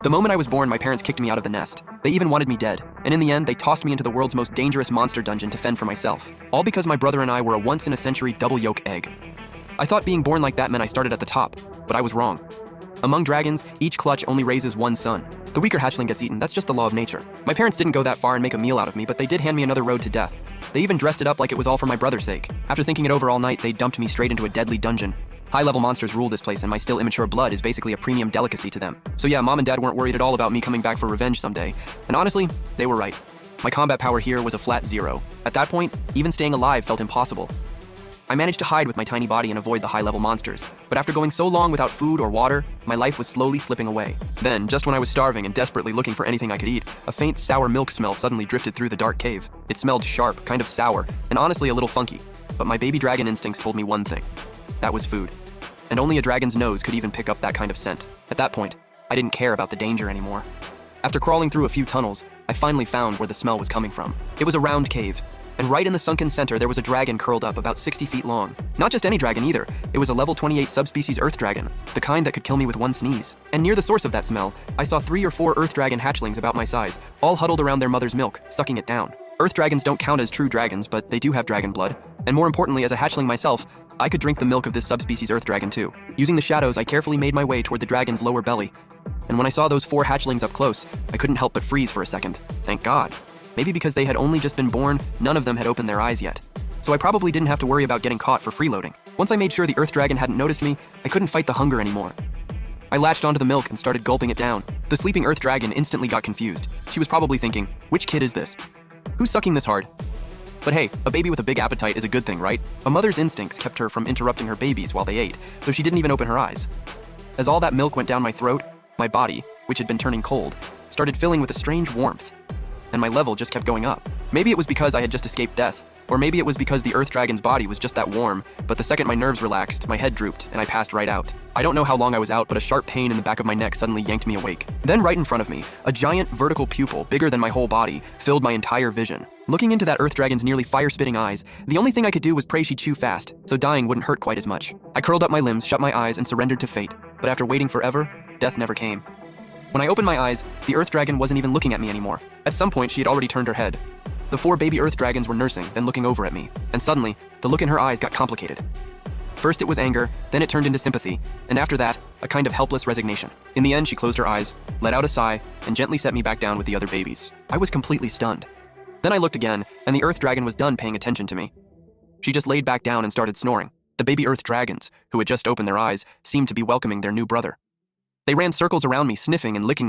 The moment I was born, my parents kicked me out of the nest. They even wanted me dead, and in the end, they tossed me into the world's most dangerous monster dungeon to fend for myself. All because my brother and I were a once-in-a-century double yolk egg. I thought being born like that meant I started at the top, but I was wrong. Among dragons, each clutch only raises one son. The weaker hatchling gets eaten, that's just the law of nature. My parents didn't go that far and make a meal out of me, but they did hand me another road to death. They even dressed it up like it was all for my brother's sake. After thinking it over all night, they dumped me straight into a deadly dungeon. High-level monsters rule this place, and my still immature blood is basically a premium delicacy to them. So yeah, Mom and Dad weren't worried at all about me coming back for revenge someday. And honestly, they were right. My combat power here was a flat 0. At that point, even staying alive felt impossible. I managed to hide with my tiny body and avoid the high-level monsters. But after going so long without food or water, my life was slowly slipping away. Then, just when I was starving and desperately looking for anything I could eat, a faint sour milk smell suddenly drifted through the dark cave. It smelled sharp, kind of sour, and honestly a little funky. But my baby dragon instincts told me one thing. That was food. And only a dragon's nose could even pick up that kind of scent. At that point, I didn't care about the danger anymore. After crawling through a few tunnels, I finally found where the smell was coming from. It was a round cave, and right in the sunken center there was a dragon curled up about 60 feet long. Not just any dragon either, it was a level 28 subspecies earth dragon, the kind that could kill me with one sneeze. And near the source of that smell, I saw 3 or 4 earth dragon hatchlings about my size, all huddled around their mother's milk, sucking it down. Earth dragons don't count as true dragons, but they do have dragon blood. And more importantly, as a hatchling myself, I could drink the milk of this subspecies earth dragon too. Using the shadows, I carefully made my way toward the dragon's lower belly. And when I saw those 4 hatchlings up close, I couldn't help but freeze for a second. Thank God. Maybe because they had only just been born, none of them had opened their eyes yet. So I probably didn't have to worry about getting caught for freeloading. Once I made sure the earth dragon hadn't noticed me, I couldn't fight the hunger anymore. I latched onto the milk and started gulping it down. The sleeping earth dragon instantly got confused. She was probably thinking, which kid is this? Who's sucking this hard? But hey, a baby with a big appetite is a good thing, right? A mother's instincts kept her from interrupting her babies while they ate, so she didn't even open her eyes. As all that milk went down my throat, my body, which had been turning cold, started filling with a strange warmth. And my level just kept going up. Maybe it was because I had just escaped death, or maybe it was because the earth dragon's body was just that warm, but the second my nerves relaxed, my head drooped, and I passed right out. I don't know how long I was out, but a sharp pain in the back of my neck suddenly yanked me awake. Then right in front of me, a giant vertical pupil, bigger than my whole body, filled my entire vision. Looking into that earth dragon's nearly fire-spitting eyes, the only thing I could do was pray she'd chew fast, so dying wouldn't hurt quite as much. I curled up my limbs, shut my eyes, and surrendered to fate. But after waiting forever, death never came. When I opened my eyes, the earth dragon wasn't even looking at me anymore. At some point, she had already turned her head. The 4 baby earth dragons were nursing, then looking over at me, and suddenly, the look in her eyes got complicated. First it was anger, then it turned into sympathy, and after that, a kind of helpless resignation. In the end, she closed her eyes, let out a sigh, and gently set me back down with the other babies. I was completely stunned. Then I looked again, and the earth dragon was done paying attention to me. She just laid back down and started snoring. The baby earth dragons, who had just opened their eyes, seemed to be welcoming their new brother. They ran circles around me, sniffing and licking